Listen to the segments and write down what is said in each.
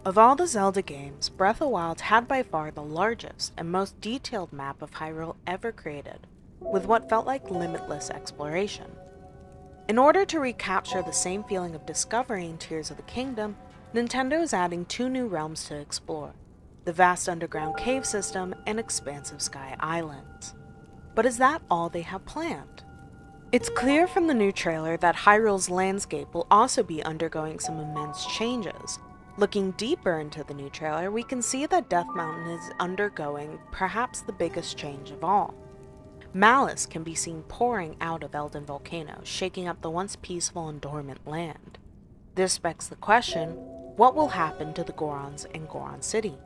Of all the Zelda games, Breath of the Wild had by far the largest and most detailed map of Hyrule ever created, with what felt like limitless exploration. In order to recapture the same feeling of discovery in Tears of the Kingdom, Nintendo is adding 2 new realms to explore: the vast underground cave system and expansive sky islands. But is that all they have planned? It's clear from the new trailer that Hyrule's landscape will also be undergoing some immense changes. Looking deeper into the new trailer, we can see that Death Mountain is undergoing perhaps the biggest change of all. Malice can be seen pouring out of Elden Volcano, shaking up the once peaceful and dormant land. This begs the question, what will happen to the Gorons in Goron City?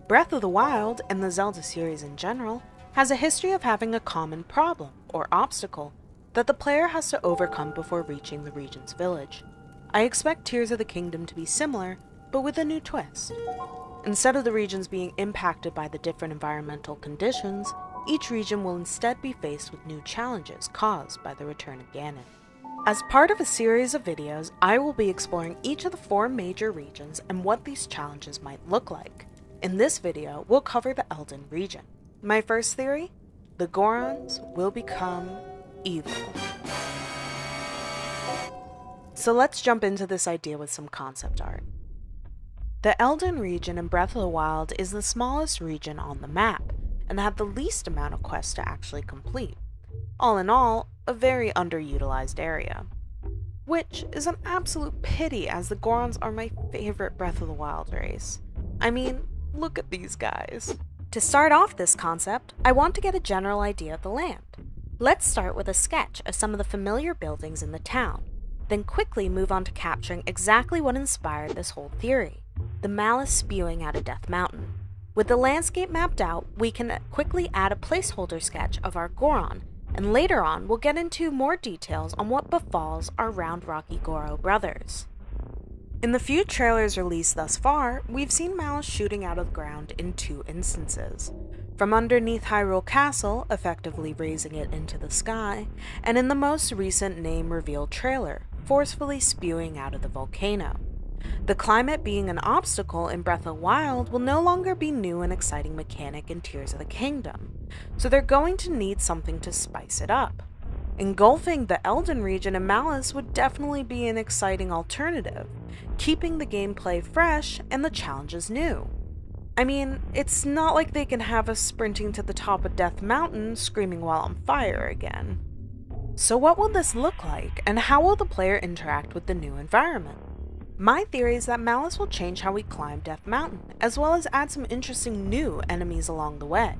Breath of the Wild, and the Zelda series in general, has a history of having a common problem, or obstacle, that the player has to overcome before reaching the region's village. I expect Tears of the Kingdom to be similar, but with a new twist. Instead of the regions being impacted by the different environmental conditions, each region will instead be faced with new challenges caused by the return of Ganon. As part of a series of videos, I will be exploring each of the 4 major regions and what these challenges might look like. In this video, we'll cover the Elden region. My first theory? The Gorons will become evil. So let's jump into this idea with some concept art. The Elden region in Breath of the Wild is the smallest region on the map, and had the least amount of quests to actually complete. All in all, a very underutilized area. Which is an absolute pity, as the Gorons are my favorite Breath of the Wild race. I mean, look at these guys. To start off this concept, I want to get a general idea of the land. Let's start with a sketch of some of the familiar buildings in the town, then quickly move on to capturing exactly what inspired this whole theory: the malice spewing out of Death Mountain. With the landscape mapped out, we can quickly add a placeholder sketch of our Goron, and later on we'll get into more details on what befalls our Round Rocky Goro brothers. In the few trailers released thus far, we've seen Malice shooting out of the ground in 2 instances. From underneath Hyrule Castle, effectively raising it into the sky, and in the most recent name reveal trailer, forcefully spewing out of the volcano. The climate being an obstacle in Breath of the Wild will no longer be new and exciting mechanic in Tears of the Kingdom, so they're going to need something to spice it up. Engulfing the Elden region in Malice would definitely be an exciting alternative, keeping the gameplay fresh and the challenges new. I mean, it's not like they can have us sprinting to the top of Death Mountain screaming while on fire again. So what will this look like, and how will the player interact with the new environment? My theory is that Malice will change how we climb Death Mountain, as well as add some interesting new enemies along the way.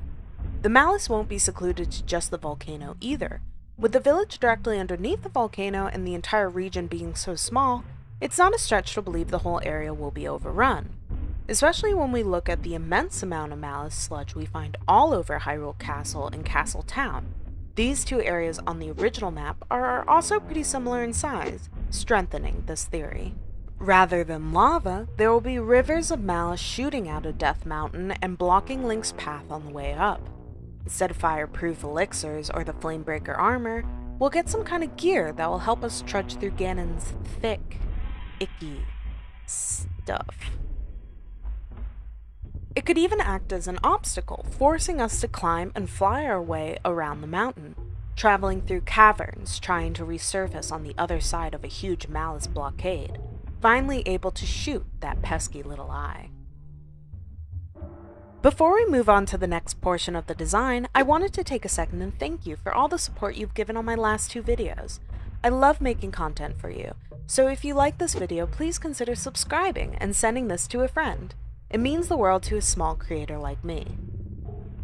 The Malice won't be secluded to just the volcano either. With the village directly underneath the volcano and the entire region being so small, it's not a stretch to believe the whole area will be overrun. Especially when we look at the immense amount of Malice sludge we find all over Hyrule Castle and Castle Town. These 2 areas on the original map are also pretty similar in size, strengthening this theory. Rather than lava, there will be rivers of Malice shooting out of Death Mountain and blocking Link's path on the way up. Instead of fireproof elixirs or the Flamebreaker armor, we'll get some kind of gear that will help us trudge through Ganon's thick, icky stuff. It could even act as an obstacle, forcing us to climb and fly our way around the mountain, traveling through caverns, trying to resurface on the other side of a huge Malice blockade, finally able to shoot that pesky little eye. Before we move on to the next portion of the design, I wanted to take a second and thank you for all the support you've given on my last 2 videos. I love making content for you, so if you like this video, please consider subscribing and sending this to a friend. It means the world to a small creator like me.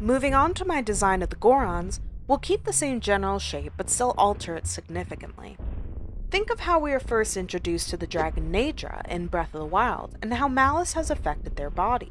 Moving on to my design of the Gorons, we'll keep the same general shape but still alter it significantly. Think of how we were first introduced to the dragon Naedra in Breath of the Wild, and how Malice has affected their body.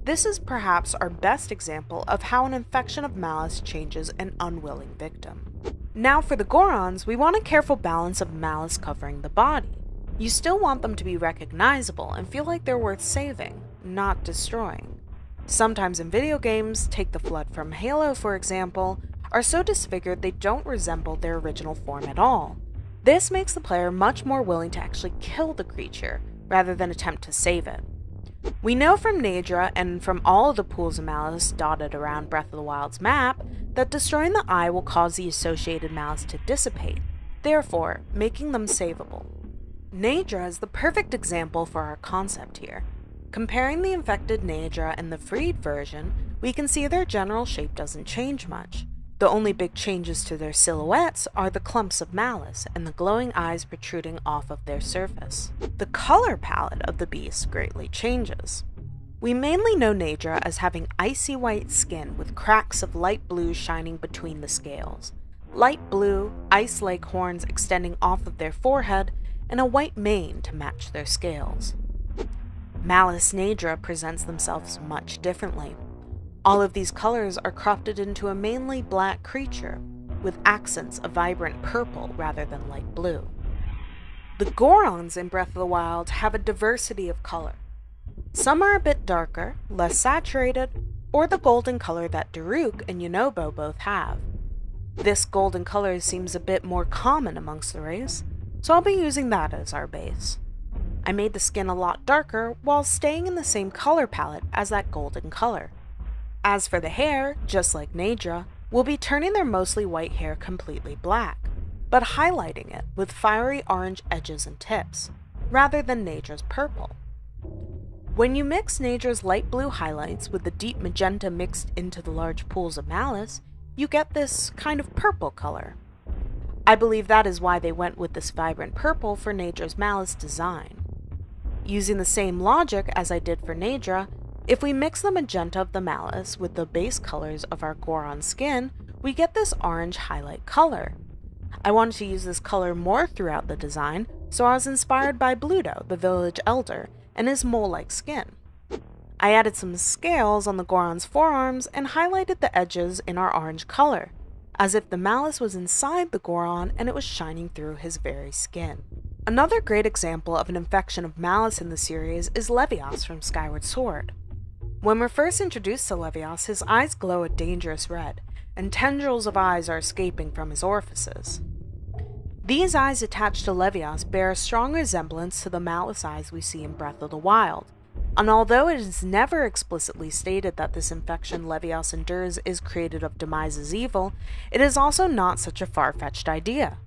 This is perhaps our best example of how an infection of Malice changes an unwilling victim. Now for the Gorons, we want a careful balance of Malice covering the body. You still want them to be recognizable and feel like they're worth saving, not destroying. Sometimes in video games, take the Flood from Halo for example, are so disfigured they don't resemble their original form at all. This makes the player much more willing to actually kill the creature, rather than attempt to save it. We know from Naydra and from all of the pools of malice dotted around Breath of the Wild's map that destroying the eye will cause the associated malice to dissipate, therefore making them savable. Naydra is the perfect example for our concept here. Comparing the infected Naydra and the freed version, we can see their general shape doesn't change much. The only big changes to their silhouettes are the clumps of malice and the glowing eyes protruding off of their surface. The color palette of the beast greatly changes. We mainly know Naydra as having icy white skin with cracks of light blue shining between the scales, light blue, ice-like horns extending off of their forehead, and a white mane to match their scales. Malice Naydra presents themselves much differently. All of these colors are crafted into a mainly black creature, with accents of vibrant purple rather than light blue. The Gorons in Breath of the Wild have a diversity of color. Some are a bit darker, less saturated, or the golden color that Daruk and Yunobo both have. This golden color seems a bit more common amongst the race, so I'll be using that as our base. I made the skin a lot darker while staying in the same color palette as that golden color. As for the hair, just like Naydra, we'll be turning their mostly white hair completely black, but highlighting it with fiery orange edges and tips, rather than Naydra's purple. When you mix Naydra's light blue highlights with the deep magenta mixed into the large pools of malice, you get this kind of purple color. I believe that is why they went with this vibrant purple for Naydra's malice design. Using the same logic as I did for Naydra, if we mix the magenta of the malice with the base colors of our Goron skin, we get this orange highlight color. I wanted to use this color more throughout the design, so I was inspired by Bluto, the village elder, and his mole-like skin. I added some scales on the Goron's forearms and highlighted the edges in our orange color, as if the malice was inside the Goron and it was shining through his very skin. Another great example of an infection of malice in the series is Levias from Skyward Sword. When we're first introduced to Levias, his eyes glow a dangerous red, and tendrils of eyes are escaping from his orifices. These eyes attached to Levias bear a strong resemblance to the malice eyes we see in Breath of the Wild, and although it is never explicitly stated that this infection Levias endures is created of Demise's evil, it is also not such a far-fetched idea.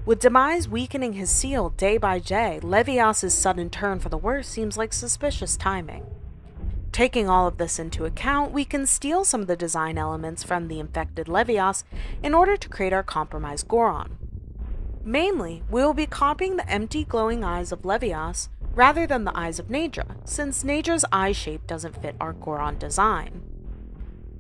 With Demise weakening his seal day by day, Levias's sudden turn for the worse seems like suspicious timing. Taking all of this into account, we can steal some of the design elements from the infected Levias in order to create our compromised Goron. Mainly, we will be copying the empty glowing eyes of Levias rather than the eyes of Naydra, since Naydra's eye shape doesn't fit our Goron design.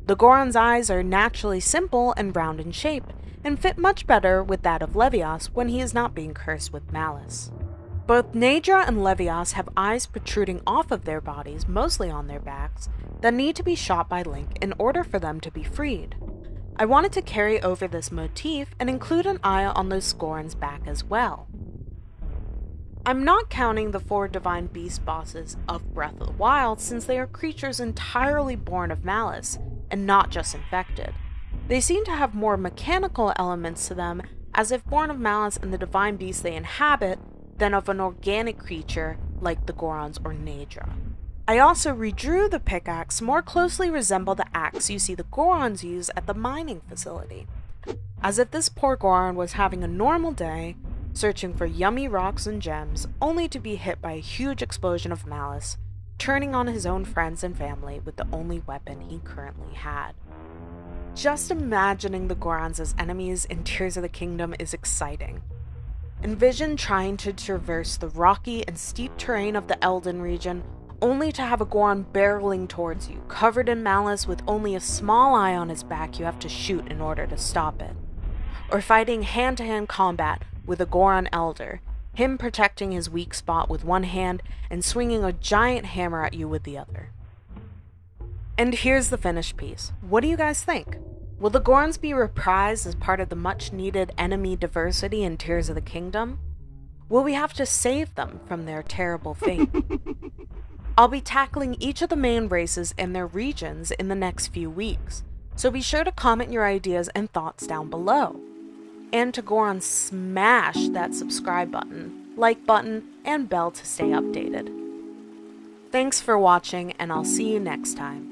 The Goron's eyes are naturally simple and round in shape, and fit much better with that of Levias when he is not being cursed with malice. Both Naydra and Levias have eyes protruding off of their bodies, mostly on their backs, that need to be shot by Link in order for them to be freed. I wanted to carry over this motif and include an eye on those Goron's back as well. I'm not counting the 4 Divine Beast bosses of Breath of the Wild since they are creatures entirely born of malice, and not just infected. They seem to have more mechanical elements to them, as if born of malice and the Divine Beast they inhabit, than of an organic creature like the Gorons or Naydra. I also redrew the pickaxe to more closely resemble the axe you see the Gorons use at the mining facility, as if this poor Goron was having a normal day, searching for yummy rocks and gems, only to be hit by a huge explosion of malice, turning on his own friends and family with the only weapon he currently had. Just imagining the Gorons as enemies in Tears of the Kingdom is exciting. Envision trying to traverse the rocky and steep terrain of the Elden region, only to have a Goron barreling towards you, covered in malice with only a small eye on his back you have to shoot in order to stop it. Or fighting hand-to-hand combat with a Goron Elder, him protecting his weak spot with one hand and swinging a giant hammer at you with the other. And here's the finished piece. What do you guys think? Will the Gorons be reprised as part of the much-needed enemy diversity in Tears of the Kingdom? Will we have to save them from their terrible fate? I'll be tackling each of the main races and their regions in the next few weeks, so be sure to comment your ideas and thoughts down below. And to Goron, smash that subscribe button, like button, and bell to stay updated. Thanks for watching, and I'll see you next time.